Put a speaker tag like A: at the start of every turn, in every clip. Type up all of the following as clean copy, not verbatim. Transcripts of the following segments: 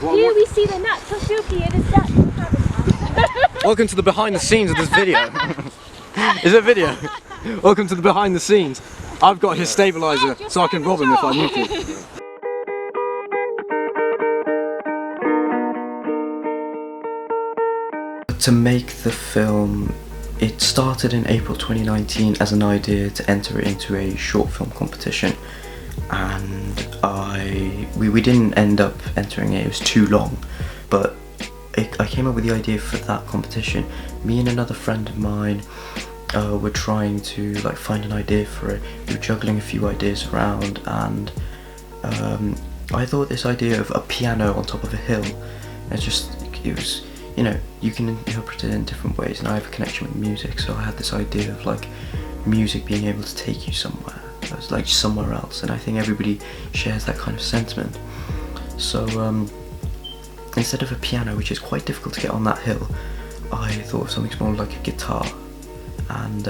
A: Here we see the natural silky in its natural habitat.
B: Welcome to the behind the scenes of this video. Is it a video? Welcome to the behind the scenes. I've got his stabilizer so I can rob him if I need to. To make the film, it started in April 2019 as an idea to enter it into a short film competition, and we didn't end up entering it. It was too long, but I came up with the idea for that competition. Me and another friend of mine were trying to find an idea for it. We were juggling a few ideas around, and I thought this idea of a piano on top of a hill. It was, you know, you can interpret it in different ways, and I have a connection with music, so I had this idea of music being able to take you somewhere. It was somewhere else, and I think everybody shares that kind of sentiment. So instead of a piano, which is quite difficult to get on that hill, I thought of something more like a guitar, and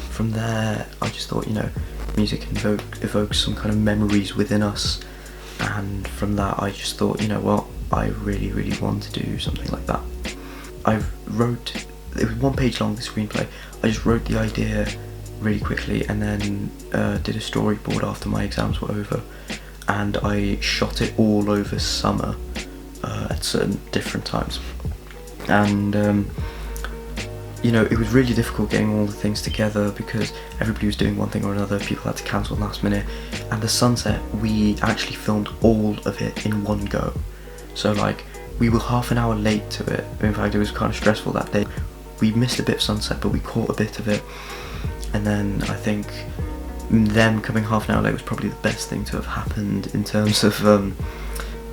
B: from there I just thought, you know, music evokes some kind of memories within us, and from that I just thought, you know what, I really want to do something like that. It was 1 page long, the screenplay. I just wrote the idea really quickly, and then did a storyboard after my exams were over, and I shot it all over summer at certain different times, and you know, it was really difficult getting all the things together because everybody was doing one thing or another. People had to cancel last minute, and the sunset, we actually filmed all of it in one go. So we were half an hour late to it. In fact, it was kind of stressful that day. We missed a bit of sunset, but we caught a bit of it. And then I think them coming half an hour late was probably the best thing to have happened in terms of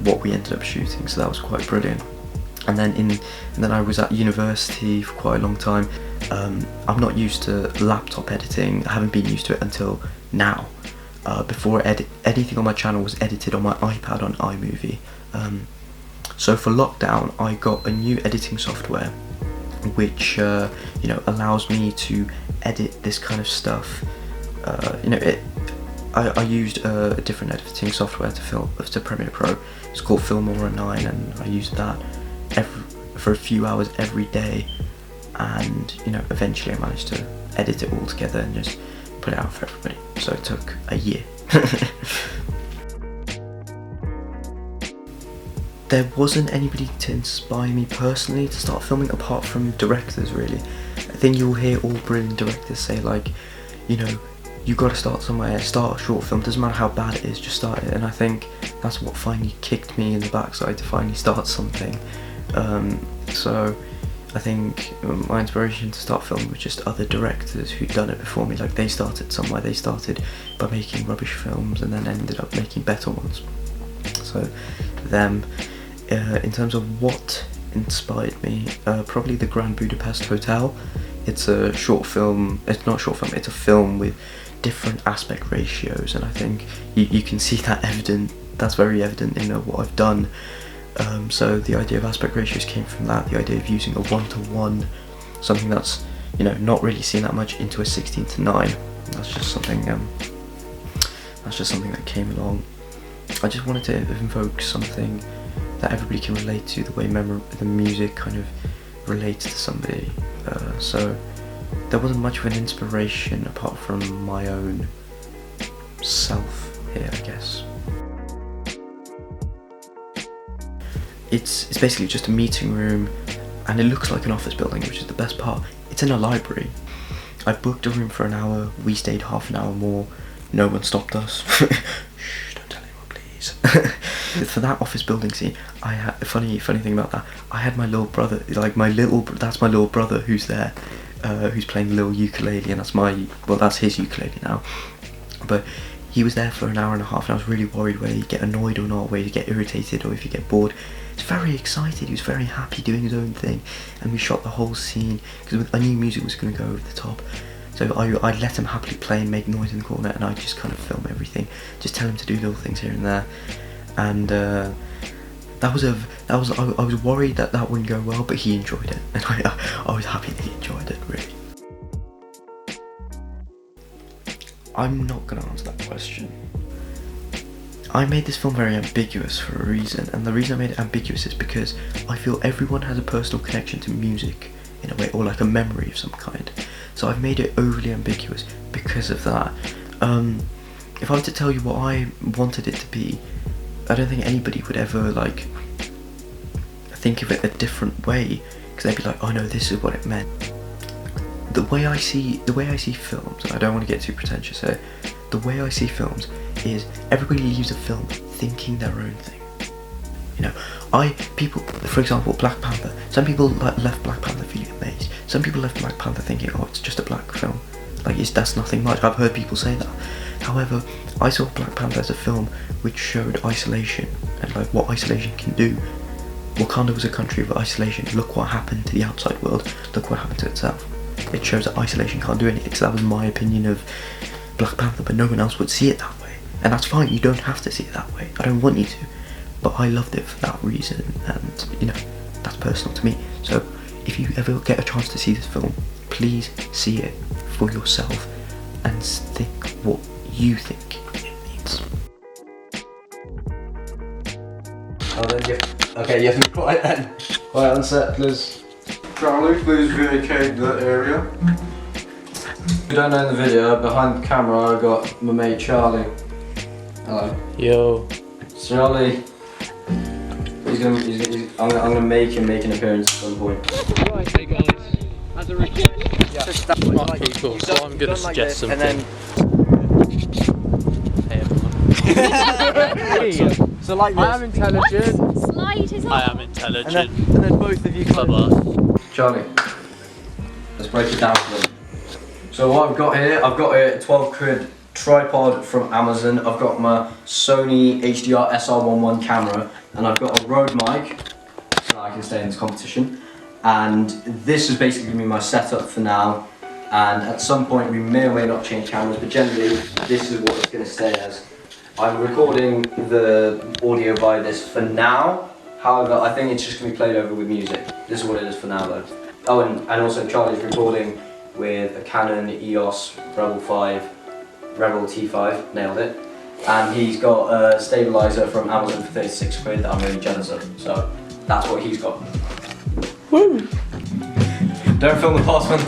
B: what we ended up shooting. So that was quite brilliant. And then I was at university for quite a long time. I'm not used to laptop editing. I haven't been used to it until now. Before anything on my channel was edited on my iPad on iMovie. So for lockdown, I got a new editing software, which you know, allows me to edit this kind of stuff. You know, I used a different editing software to Premiere Pro. It's called Filmora 9, and I used that for a few hours every day, and you know, eventually I managed to edit it all together and just put it out for everybody. So it took a year. There wasn't anybody to inspire me personally to start filming apart from directors, really. I think you'll hear all brilliant directors say you know, you got to start somewhere, start a short film, doesn't matter how bad it is, just start it. And I think that's what finally kicked me in the backside to finally start something. So I think my inspiration to start filming was just other directors who'd done it before me. They started somewhere, they started by making rubbish films and then ended up making better ones. So them. In terms of what inspired me, probably the Grand Budapest Hotel. It's a short film, it's not a short film, it's a film with different aspect ratios, and I think you can see that that's very evident in what I've done. So the idea of aspect ratios came from that, the idea of using a 1:1, something that's, you know, not really seen that much, into a 16:9. That's just something that came along. I just wanted to invoke something that everybody can relate to, the way the music kind of relates to somebody. So there wasn't much of an inspiration apart from my own self here, I guess. It's basically just a meeting room, and it looks like an office building, which is the best part. It's in a library. I booked a room for an hour, we stayed half an hour more, no one stopped us. Shh, don't tell anyone, please. For that office building scene, I had a funny thing about that. I had my little brother, that's my little brother who's there, who's playing the little ukulele, and that's his ukulele now. But he was there for an hour and a half, and I was really worried whether he'd get annoyed or not, whether he'd get irritated or if he'd get bored. He was very excited, he was very happy doing his own thing, and we shot the whole scene because I knew music was going to go over the top. So I let him happily play and make noise in the corner, and I just kind of film everything, just tell him to do little things here and there. And I was worried that wouldn't go well, but he enjoyed it, and I was happy that he enjoyed it, really. I'm not going to answer that question. I made this film very ambiguous for a reason, and the reason I made it ambiguous is because I feel everyone has a personal connection to music in a way, or like a memory of some kind. So I've made it overly ambiguous because of that. If I were to tell you what I wanted it to be, I don't think anybody would ever like think of it a different way, because they'd be like, oh no, this is what it meant. The way I see films, and I don't want to get too pretentious here, the way I see films is everybody leaves a film thinking their own thing. You know, people, for example, Black Panther. Some people left Black Panther feeling amazed. Some people left Black Panther thinking, oh, it's just a black film. Like, that's nothing much. I've heard people say that. However, I saw Black Panther as a film which showed isolation and like what isolation can do. Wakanda was a country of isolation. Look what happened to the outside world. Look what happened to itself. It shows that isolation can't do anything. So that was my opinion of Black Panther, but no one else would see it that way. And that's fine, you don't have to see it that way. I don't want you to. But I loved it for that reason, and you know, that's personal to me. So if you ever get a chance to see this film, please see it for yourself and think what you think it means. Oh, then okay, you have to be quiet then. Quiet on set, please.
C: Charlie, please vacate the area.
B: If you don't know in the video, behind the camera I got my mate Charlie. Hello.
D: Yo.
B: Charlie. I'm gonna make him make an appearance at some point.
D: Hey guys. As a request. Right people, so I'm gonna suggest something. Hey everyone.
E: So like this.
D: I am intelligent.
A: Slide his
D: I
A: arm.
D: am intelligent.
E: And then both of you kind of...
D: Bye-bye.
B: Charlie, let's break it down for them. So what I've got here, I've got a 12 quid tripod from Amazon. I've got my Sony HDR SR11 camera, and I've got a Rode mic so that I can stay in this competition. And this is basically gonna be my setup for now. And at some point we may or may not change cameras, but generally this is what it's gonna stay as. I'm recording the audio by this for now. However, I think it's just going to be played over with music. This is what it is for now though. Oh, and also Charlie's recording with a Canon EOS Rebel T5, nailed it. And he's got a stabilizer from Amazon for 36 quid that I'm really jealous of. So that's what he's got. Woo! Don't film the past when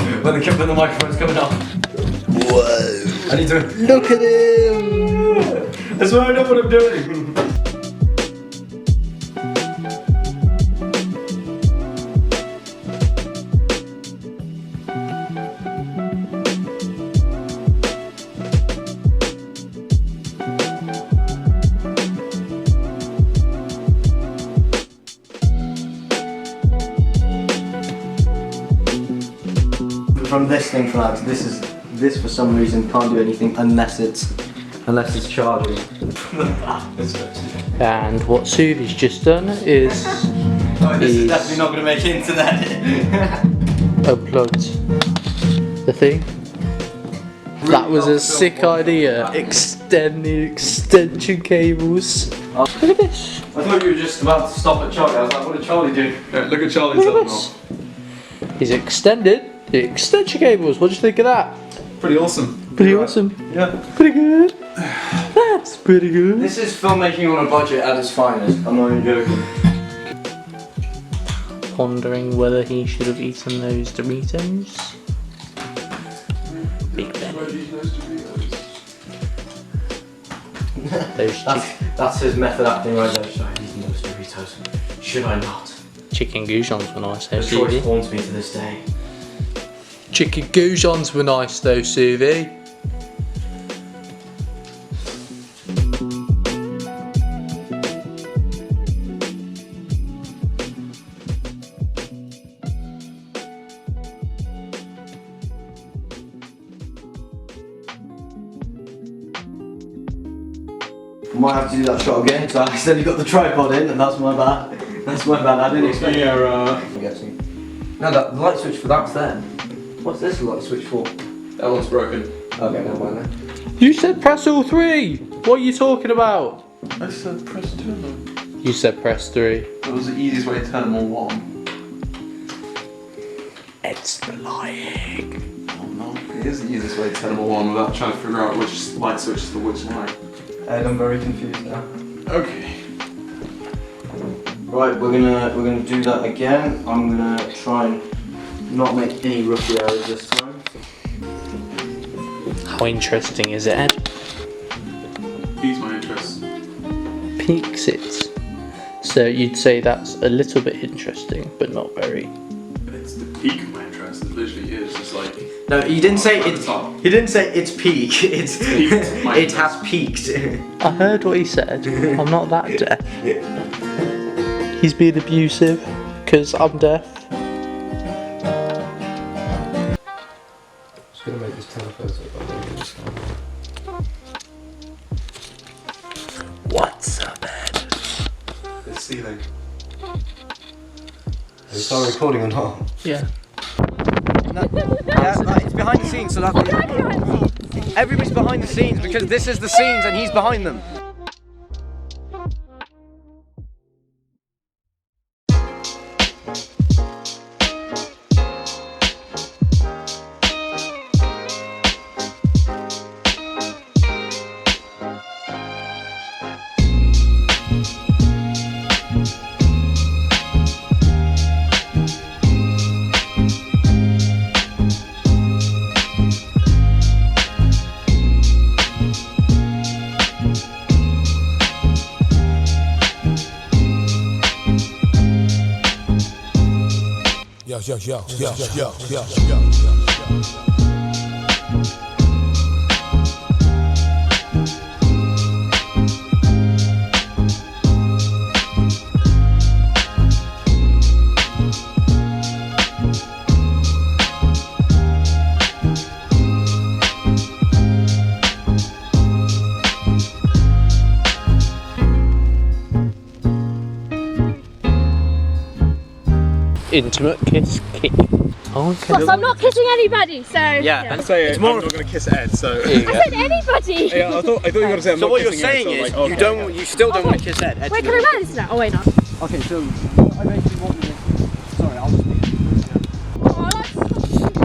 B: the microphone's coming up. Whoa! I need to look at him! I swear I know what I'm doing. From this thing for now, this for some reason can't do anything unless it's charging.
D: And what Suvi's just done is
B: This is definitely not going to make internet.
D: unplugged the thing. That was a sick idea. Extend the extension cables. Look at this.
B: I thought you were just about to stop at Charlie. I was like, what did Charlie do?
C: Yeah, look at Charlie's
D: Look at
C: up
D: this. He's extended the extension cables. What do you think of that?
C: Pretty awesome.
D: Pretty awesome.
B: Yeah.
D: Pretty good. That's pretty good.
B: This is filmmaking on a budget at its finest. I'm not even joking.
D: Pondering whether he should have eaten those Doritos. Big belly. Those
B: That's his method acting right there. Should I eat those Doritos? Should I not?
D: chicken goujons were nice though,
B: The choice
D: Suvi.
B: haunts me to this day.
D: Chicken goujons were nice though, Suvi.
B: Might have to do that shot again because I accidentally got the tripod in, and that's my bad. That's my bad. I didn't expect it. No, the light switch for that's there. What's this light switch for?
C: That one's broken.
B: Okay, never mind then.
D: You said press all three! What are you talking about?
C: I said press turbo.
D: You said press 3.
C: That was the easiest way to turn them all on.
D: It's lying.
C: Oh no, it is the easiest way to turn them all on without trying to figure out which light switch is for which light.
B: Ed, I'm very confused now.
C: Okay.
B: Right, we're gonna do that again. I'm gonna try and not make any rookie errors this time.
D: How interesting is it, Ed?
C: Piques my interest.
D: Peaks it. So you'd say that's a little bit interesting, but not very.
C: It's the peak of my interest. It literally is. It's like.
B: No, he didn't say
C: At the
B: it's.
C: top.
B: He didn't say it's peak. It's
C: Peaked my
B: it
C: interest.
B: has peaked.
D: I heard what he said. I'm not that deaf. He's being abusive because I'm deaf.
B: Just gonna make this telephoto.
D: What's up, Ed?
C: It's ceiling.
B: Is it still recording or not?
D: Yeah.
E: It's behind the scenes, so that's everybody's behind the scenes because this is the scenes and he's behind them.
D: Intimate kiss kick. Okay.
A: Plus, I'm not kissing anybody, so.
E: Yeah.
C: Say
E: It's
C: I'm
E: more-
C: not gonna kiss Ed, so.
D: Here you
A: I
D: go.
A: said anybody!
C: Yeah, I thought you were gonna say I'm
E: So
C: not
E: what you're
C: kissing Ed,
E: saying
C: so
E: is
C: like, okay.
E: you still don't want to kiss Ed. Ed's
A: Wait, can I
E: not-
A: write this now? Oh, wait, no.
E: Okay, so what I basically want is sorry, I'll just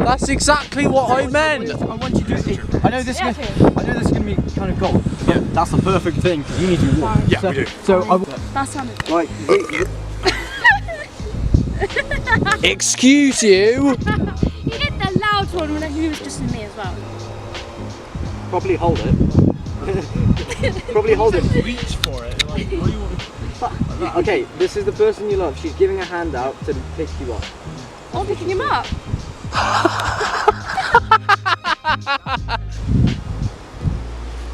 D: That's exactly what I meant.
E: I want you to. I know this.
A: Yeah,
E: I know this is gonna be kind of cold. Yeah, that's the perfect thing because you need to walk.
C: Yeah,
E: so,
C: we do.
E: So I
A: That sounded.
E: right.
D: Excuse you.
A: He did the loud one when he was just in me as well.
E: Probably hold it. Probably hold it.
C: Reach for it. Like, what do you want?
E: Okay, this is the person you love. She's giving a hand out to pick you up.
A: I'm picking him up.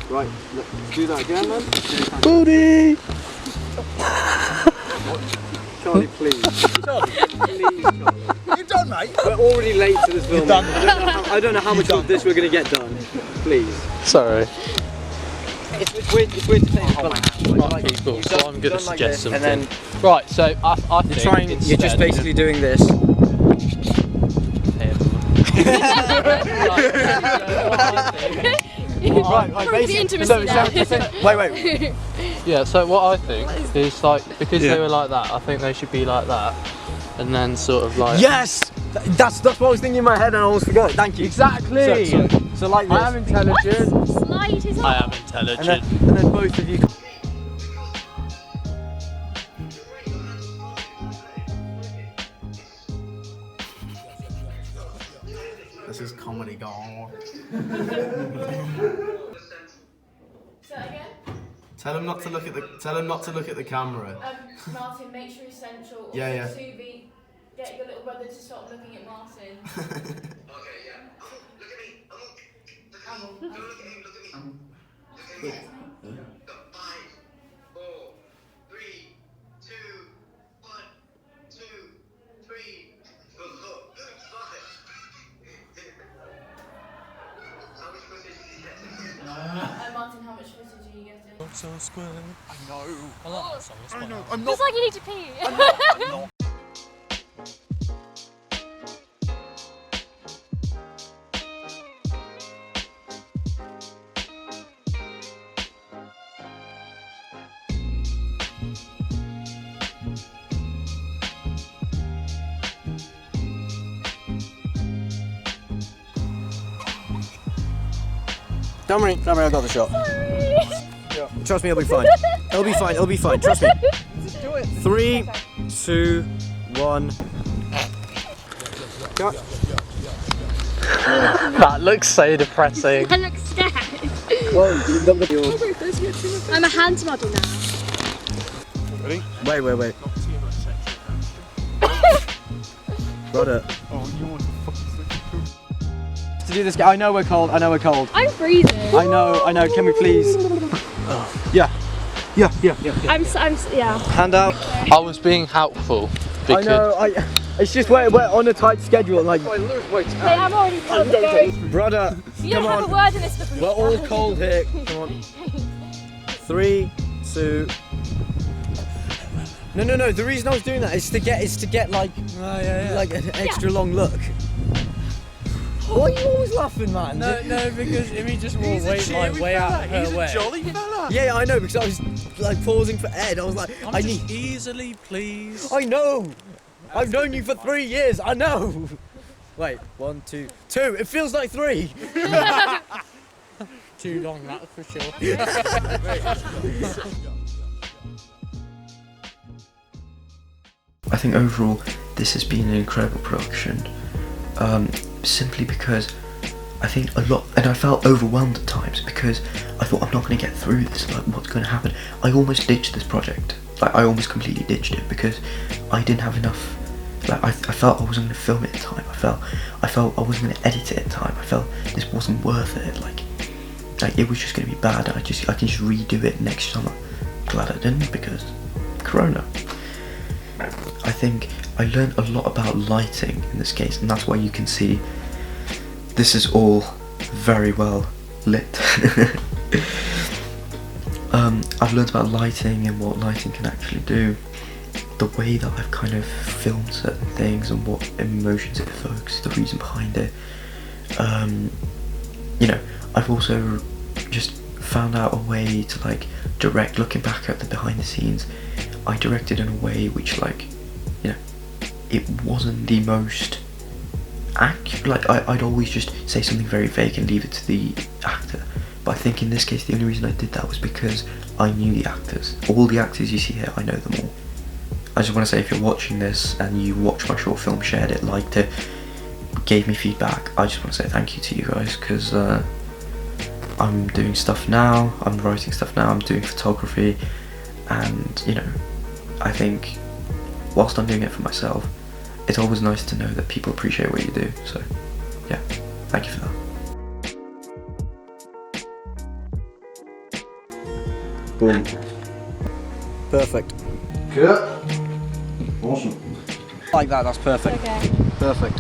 E: Right, let's do that again, man.
D: Booty.
E: Charlie, please.
C: Charlie,
E: Please, Charlie.
C: you're done, mate.
E: We're already late to this film.
C: done.
E: I don't know how much of this we're gonna get done. Please.
D: Sorry.
E: It's weird to say this, but
D: Right, people. So I'm going to suggest something.
E: And then
D: Right. So I think
E: you're just basically doing this.
A: Prove the intimacy there.
E: Wait.
D: Yeah, so what I think is like, because they were like that, I think they should be like that, and then sort of like.
E: Yes! That's what I was thinking in my head and I almost forgot it. Thank you.
D: Exactly!
E: So like this.
D: I am intelligent.
A: Slide his
D: I
A: arm.
D: am intelligent.
E: And then both of you.
F: This is comedy gone. Tell him not to look at the camera.
G: Martin, make sure he's central.
F: Yeah, yeah.
G: Subi, get your little brother to stop looking at Martin.
H: Okay, yeah. Look at me. Don't look at him. Look at me. Look at me. Go. 5, 4, 3, 2, 1, 2, 3, 4, 5. How much footage did you get?
G: Martin, how much footage are you getting?
C: So square. I know.
D: I like that song. It's quite nice.
C: I'm
A: Feels like you need to pee.
E: Don't worry, I got the shot. Trust me, it'll be fine. It'll be fine. It'll be fine. Trust me. 3, 2, 1.
D: That looks so depressing.
A: I look scared. I'm a hand model now.
E: Wait. Brother. To do this, I know we're cold.
A: I'm freezing.
E: I know. Can we please? Yeah.
A: Yeah.
E: Hand out.
D: I was being helpful because
E: It's just we're on a tight schedule. Like,
A: Hey, I'm already cold. Go.
E: brother,
A: You
E: come
A: don't have
E: on.
A: a word in this book.
E: We're all cold here. Come on. 3, 2. No. The reason I was doing that is to get like like an extra long look. Why are you always laughing, man?
I: No, because Imi just won't wait way out of her way.
C: He's a jolly fella.
E: Yeah, I know, because I was like pausing for Ed. I was like, I need.
I: Easily, please.
E: I know. I've known you for 3 years. I know. Wait, 1, 2, 2. It feels like 3.
I: Too long, that's for sure.
B: I think overall this has been an incredible production, simply because I think a lot, and I felt overwhelmed at times because I thought I'm not going to get through this, like what's going to happen. I almost ditched this project, like I almost completely ditched it because I didn't have enough, like I felt I wasn't going to film it in time, I felt I wasn't going to edit it in time, I felt this wasn't worth it, like it was just going to be bad, and I can just redo it next summer. Glad I didn't, because Corona. I think I learned a lot about lighting in this case, and that's why you can see this is all very well lit. I've learned about lighting and what lighting can actually do, the way that I've kind of filmed certain things and what emotions it evokes, the reason behind it. You know, I've also just found out a way to like direct, looking back at the behind the scenes. I directed in a way which, like, you know, it wasn't the most accurate. Like I'd always just say something very vague and leave it to the actor, but I think in this case the only reason I did that was because I knew the actors. All the actors you see here, I know them all. I just want to say, if you're watching this and you watched my short film, shared it, liked it, gave me feedback, I just want to say thank you to you guys, because I'm doing stuff now, I'm writing stuff now, I'm doing photography, and you know, I think whilst I'm doing it for myself, it's always nice to know that people appreciate what you do. So yeah, thank you for that.
E: Boom. Perfect.
F: Good. Awesome.
E: Like that, that's perfect.
A: Okay.
E: Perfect.